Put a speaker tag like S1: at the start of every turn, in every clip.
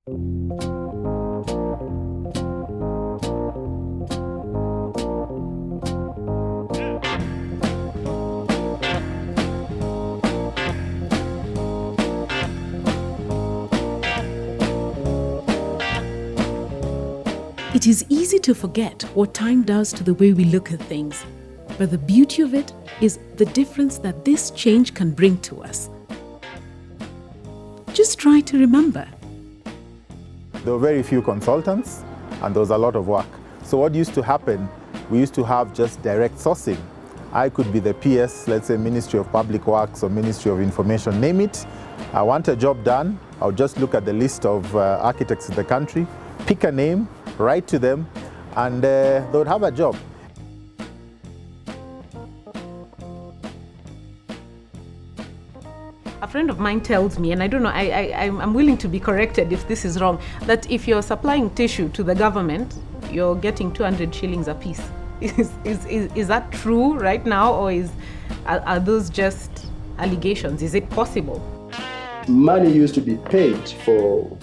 S1: It is easy to forget what time does to the way we look at things, but the beauty of it is the difference that this change can bring to us. Just try to remember.
S2: There were very few consultants and there was a lot of work. So what used to happen, we used to have just direct sourcing. I could be the PS, let's say Ministry of Public Works or Ministry of Information, name it. I want a job done, I'll just look at the list of architects in the country, pick a name, write to them, and they would have a job.
S1: A friend of mine tells me, and I don't know, I'm willing to be corrected if this is wrong, that if you're supplying tissue to the government, you're getting 200 shillings a piece. Is that true right now, or are those just allegations? Is it possible?
S3: Money used to be paid for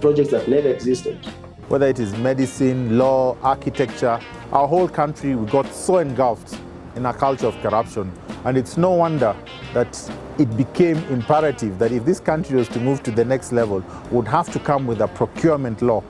S3: projects that never existed.
S2: Whether it is medicine, law, architecture, our whole country, we got so engulfed in a culture of corruption. And it's no wonder that it became imperative that if this country was to move to the next level, would have to come with a procurement law.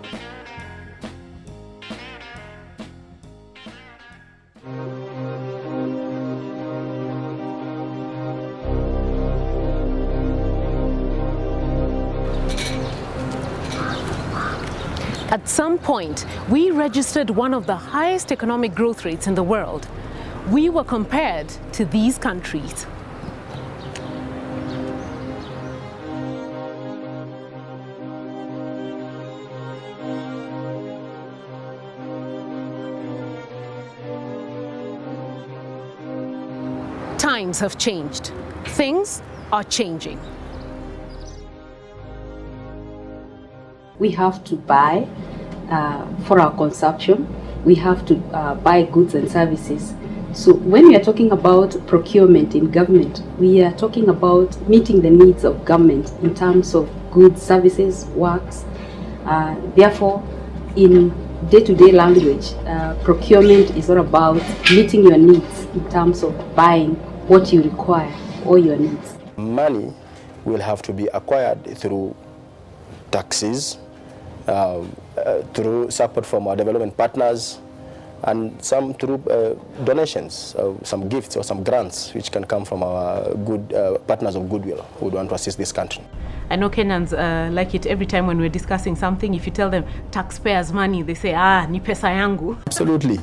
S1: At some point, we registered one of the highest economic growth rates in the world. We were compared to these countries. Times have changed. Things are changing.
S4: We have to buy for our consumption. We have to buy goods and services. So when we are talking about procurement in government, we are talking about meeting the needs of government in terms of goods, services, works. Therefore, in day-to-day language, procurement is all about meeting your needs in terms of buying what you require, all your needs.
S3: Money will have to be acquired through taxes, through support from our development partners, and some through donations, some gifts or some grants which can come from our good partners of goodwill who would want to assist this country.
S1: I know Kenyans like it every time when we're discussing something. If you tell them taxpayers' money, they say, ni pesa yangu.
S3: Absolutely,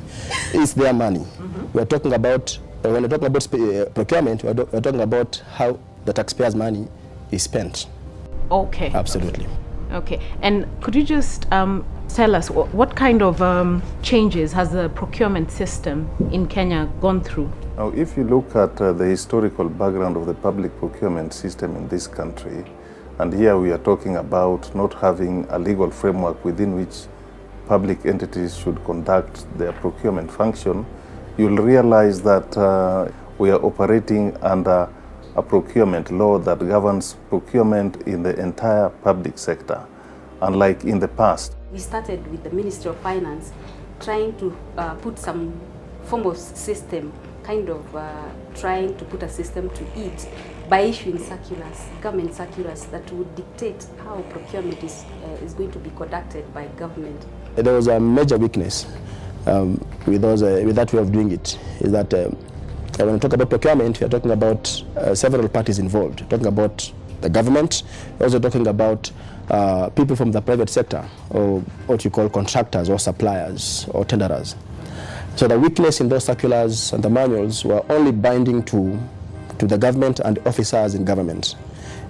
S3: it's their money. We're talking about, when we're talking about procurement, we're talking about how the taxpayers' money is spent.
S1: Okay.
S3: Absolutely.
S1: Okay, and could you just tell us what kind of changes has the procurement system in Kenya gone through?
S5: Now, if you look at the historical background of the public procurement system in this country, and here we are talking about not having a legal framework within which public entities should conduct their procurement function, you'll realize that we are operating under a procurement law that governs procurement in the entire public sector, unlike in the past.
S4: We started with the Ministry of Finance trying to put some form of system, kind of trying to put a system to it by issuing circulars, government circulars that would dictate how procurement is going to be conducted by government.
S3: There was a major weakness with that way of doing it, is that when we talk about procurement, we are talking about several parties involved. We're talking about the government, we're also talking about people from the private sector, or what you call contractors or suppliers or tenderers. So the weakness in those circulars and the manuals were only binding to the government and officers in government.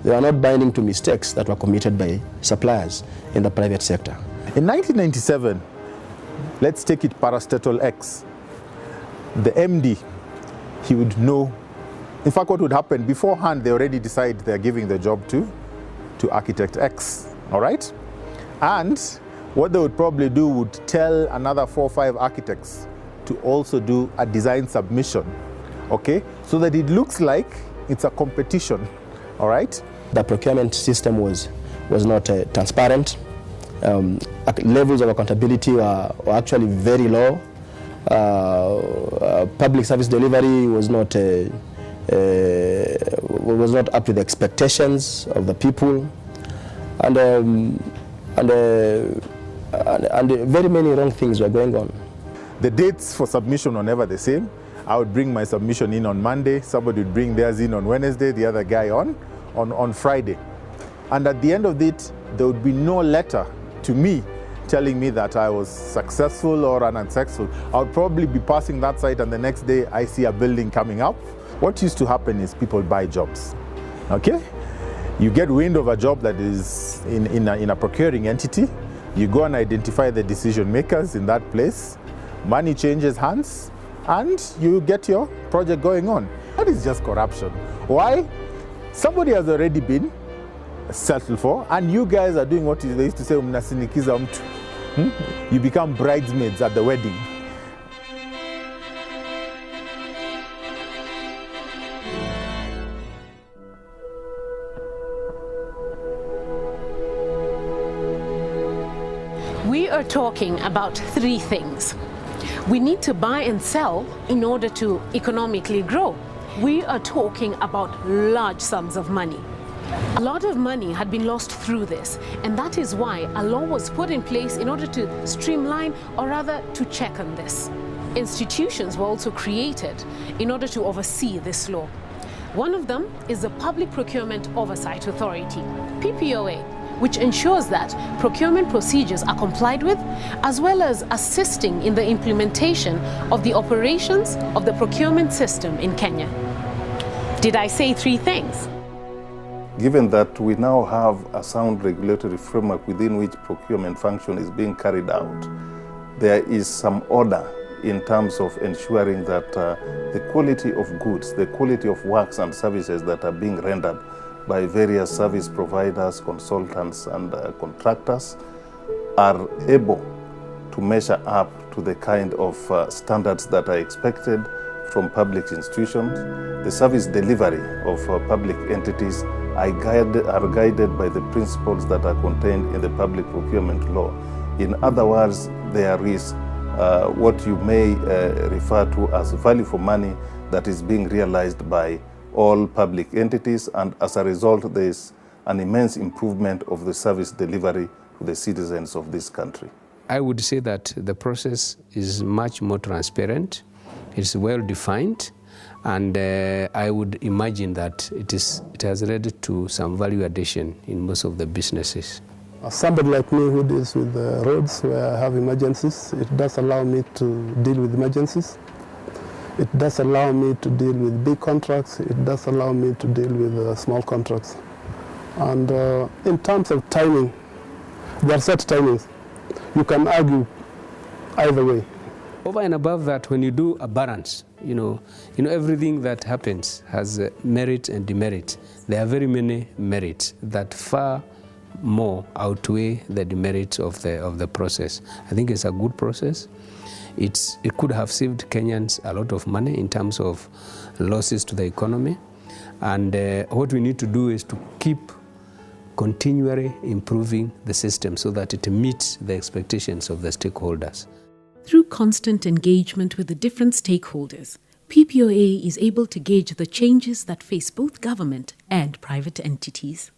S3: They were not binding to mistakes that were committed by suppliers in the private sector.
S2: In 1997, let's take it parastatal X. The MD, he would know. In fact, what would happen beforehand, they already decide they're giving the job to architect X, all right? And what they would probably do would tell another 4 or 5 architects to also do a design submission, okay? So that it looks like it's a competition, all right?
S3: The procurement system was not transparent, Levels of accountability were actually very low. Public service delivery was not up to the expectations of the people, and very many wrong things were going on.
S2: The dates for submission were never the same. I would bring my submission in on Monday, somebody would bring theirs in on Wednesday, the other guy on Friday. And at the end of it, there would be no letter to me telling me that I was successful or unsuccessful. I would probably be passing that site and the next day I see a building coming up. What used to happen is people buy jobs, okay? You get wind of a job that is in a procuring entity, you go and identify the decision makers in that place, money changes hands, and you get your project going on. That is just corruption. Why? Somebody has already been settled for, and you guys are doing what they used to say, mnasinikiza mtu. You become bridesmaids at the wedding.
S1: We are talking about three things. We need to buy and sell in order to economically grow. We are talking about large sums of money. A lot of money had been lost through this, and that is why a law was put in place in order to streamline, or rather to check on this. Institutions were also created in order to oversee this law. One of them is the Public Procurement Oversight Authority, PPOA, which ensures that procurement procedures are complied with, as well as assisting in the implementation of the operations of the procurement system in Kenya. Did I say three things?
S5: Given that we now have a sound regulatory framework within which procurement function is being carried out, there is some order in terms of ensuring that the quality of goods, the quality of works and services that are being rendered by various service providers, consultants and contractors are able to measure up to the kind of standards that are expected from public institutions. The service delivery of public entities are guided by the principles that are contained in the public procurement law. In other words, there is what you may refer to as value for money that is being realized by all public entities, and as a result there is an immense improvement of the service delivery to the citizens of this country.
S6: I would say that the process is much more transparent, it's well defined, and I would imagine that it has led to some value addition in most of the businesses.
S7: Somebody like me who deals with the roads where I have emergencies, it does allow me to deal with emergencies. It does allow me to deal with big contracts. It does allow me to deal with small contracts. And in terms of timing, there are set timings. You can argue either way.
S6: Over and above that, when you do a balance, you know everything that happens has merit and demerit. There are very many merits that far more outweigh the demerits of the process. I think it's a good process. It could have saved Kenyans a lot of money in terms of losses to the economy. And what we need to do is to keep continually improving the system so that it meets the expectations of the stakeholders.
S8: Through constant engagement with the different stakeholders, PPOA is able to gauge the changes that face both government and private entities.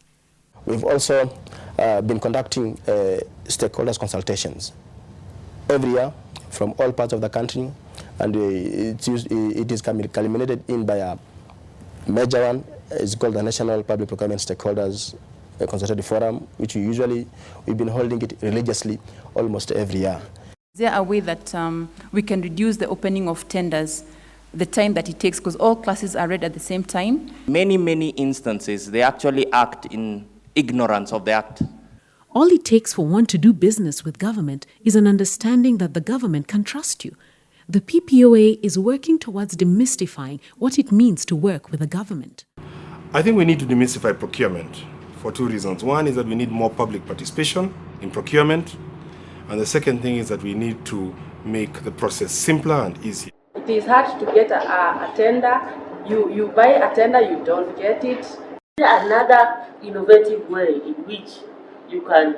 S3: We've also been conducting stakeholders consultations every year from all parts of the country, and it is culminated in by a major one. It's called the National Public Procurement Stakeholders Consultative Forum, which we've been holding it religiously almost every year.
S9: Is there a way that we can reduce the opening of tenders, the time that it takes, because all classes are read at the same time?
S10: Many instances, they actually act in ignorance of the act.
S8: All it takes for one to do business with government is an understanding that the government can trust you. The PPOA is working towards demystifying what it means to work with the government.
S11: I think we need to demystify procurement for two reasons. One is that we need more public participation in procurement, and the second thing is that we need to make the process simpler and easier.
S12: It is hard to get a tender. You buy a tender, you don't get it. Another innovative way in which you can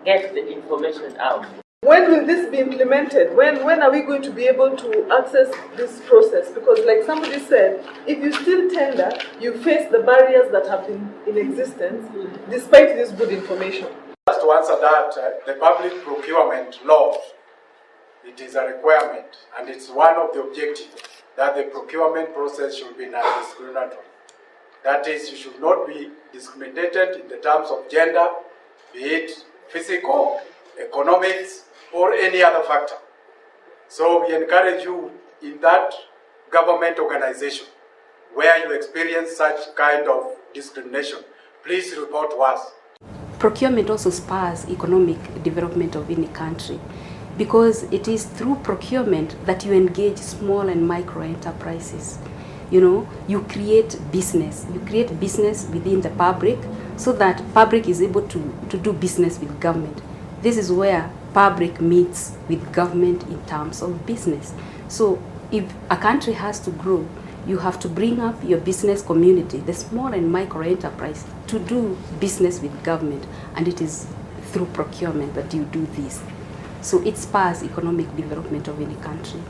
S12: get the information out.
S13: When will this be implemented? When are we going to be able to access this process? Because like somebody said, if you still tender, you face the barriers that have been in existence despite this good information.
S14: Just to answer that, the public procurement law, it is a requirement, and it's one of the objectives that the procurement process should be non-discriminatory. That is, you should not be discriminated in the terms of gender, be it physical, economics, or any other factor. So we encourage you in that government organization where you experience such kind of discrimination, please report to us.
S4: Procurement also spurs economic development of any country, because it is through procurement that you engage small and micro enterprises. You know, you create business within the public so that public is able to do business with government. This is where public meets with government in terms of business. So if a country has to grow, you have to bring up your business community, the small and micro enterprise, to do business with government, and it is through procurement that you do this. So it spurs economic development of any country.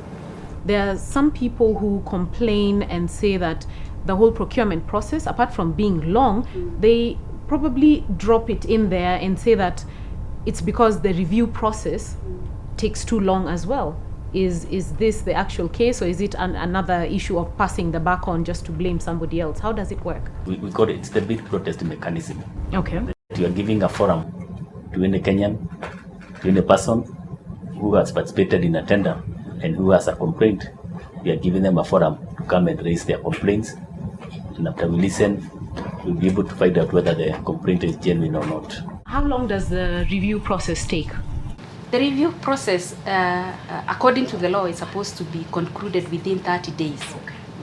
S1: There are some people who complain and say that the whole procurement process, apart from being long, they probably drop it in there and say that it's because the review process takes too long as well. Is this the actual case, or is it another issue of passing the buck on just to blame somebody else? How does it work?
S15: We got it. It's the bid protest mechanism.
S1: Okay.
S15: You are giving a forum to any Kenyan, to any person who has participated in a tender and who has a complaint. We are giving them a forum to come and raise their complaints. And after we listen, we'll be able to find out whether the complaint is genuine or not.
S1: How long does the review process take?
S4: The review process, according to the law, is supposed to be concluded within 30 days.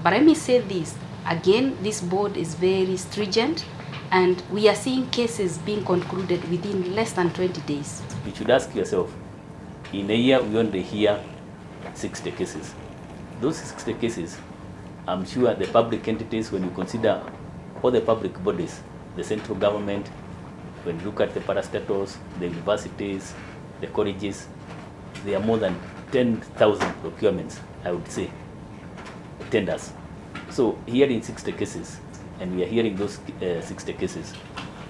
S4: But let me say this, again, this board is very stringent, and we are seeing cases being concluded within less than 20 days.
S15: You should ask yourself, in a year we only hear 60 cases. Those 60 cases, I'm sure the public entities, when you consider all the public bodies, the central government, when you look at the parastatals, the universities, the colleges, there are more than 10,000 procurements, I would say, tenders. So hearing 60 cases, and we are hearing those 60 cases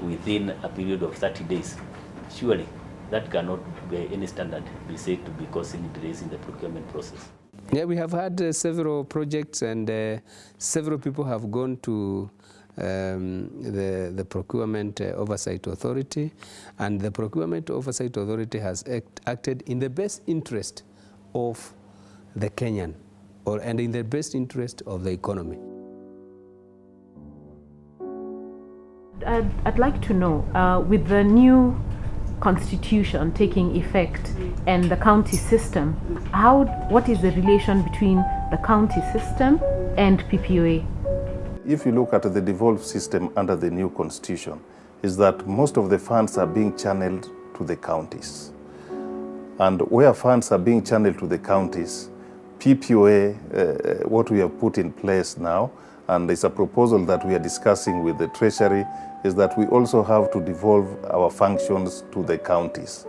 S15: within a period of 30 days, surely that cannot by any standard be said to be causing delays in the procurement process.
S6: Yeah, we have had several projects, and several people have gone to the Procurement Oversight Authority, and the Procurement Oversight Authority has acted in the best interest of the Kenyan, and in the best interest of the economy.
S1: I'd like to know, with the new constitution taking effect and the county system, what is the relation between the county system and PPOA?
S5: If you look at the devolved system under the new constitution, is that most of the funds are being channeled to the counties. And where funds are being channeled to the counties, PPOA, what we have put in place now, and it's a proposal that we are discussing with the Treasury, is that we also have to devolve our functions to the counties.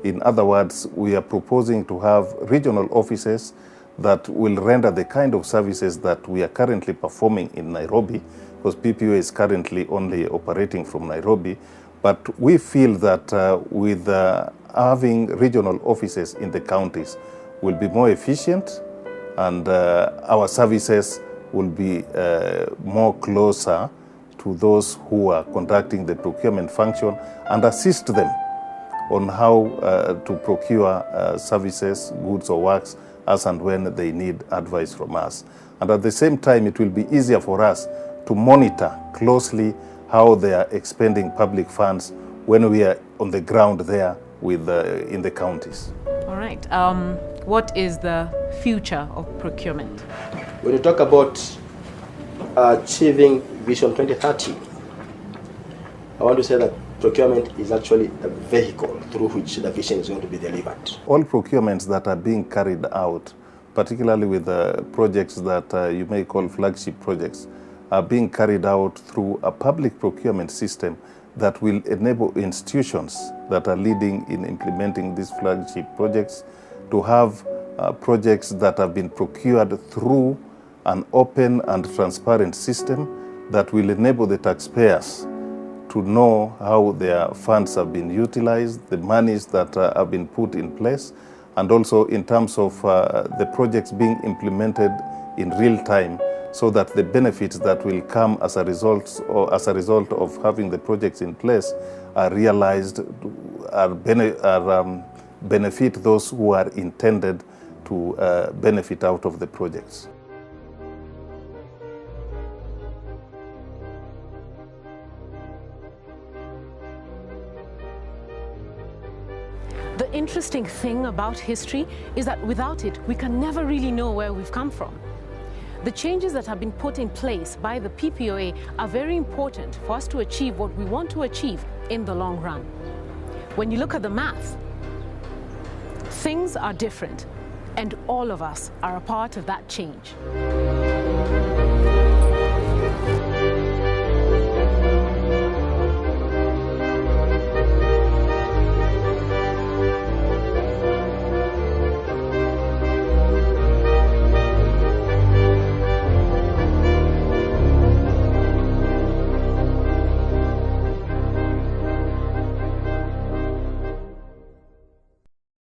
S5: In other words, we are proposing to have regional offices that will render the kind of services that we are currently performing in Nairobi, because PPOA is currently only operating from Nairobi. But we feel that with having regional offices in the counties will be more efficient, and our services will be more closer to those who are conducting the procurement function, and assist them on how to procure services, goods or works as and when they need advice from us. And at the same time, it will be easier for us to monitor closely how they are expending public funds when we are on the ground there with in the counties.
S1: All right. What is the future of procurement?
S3: When you talk about achieving Vision 2030, I want to say that procurement is actually a vehicle through which the vision is going to be delivered.
S5: All procurements that are being carried out, particularly with projects that you may call flagship projects, are being carried out through a public procurement system that will enable institutions that are leading in implementing these flagship projects, to have projects that have been procured through an open and transparent system that will enable the taxpayers to know how their funds have been utilized, the monies that have been put in place, and also in terms of the projects being implemented in real time, so that the benefits that will come as a result of having the projects in place are realized, benefit those who are intended to benefit out of the projects.
S8: The interesting thing about history is that without it, we can never really know where we've come from. The changes that have been put in place by the PPOA are very important for us to achieve what we want to achieve in the long run. When you look at the math, things are different, and all of us are a part of that change.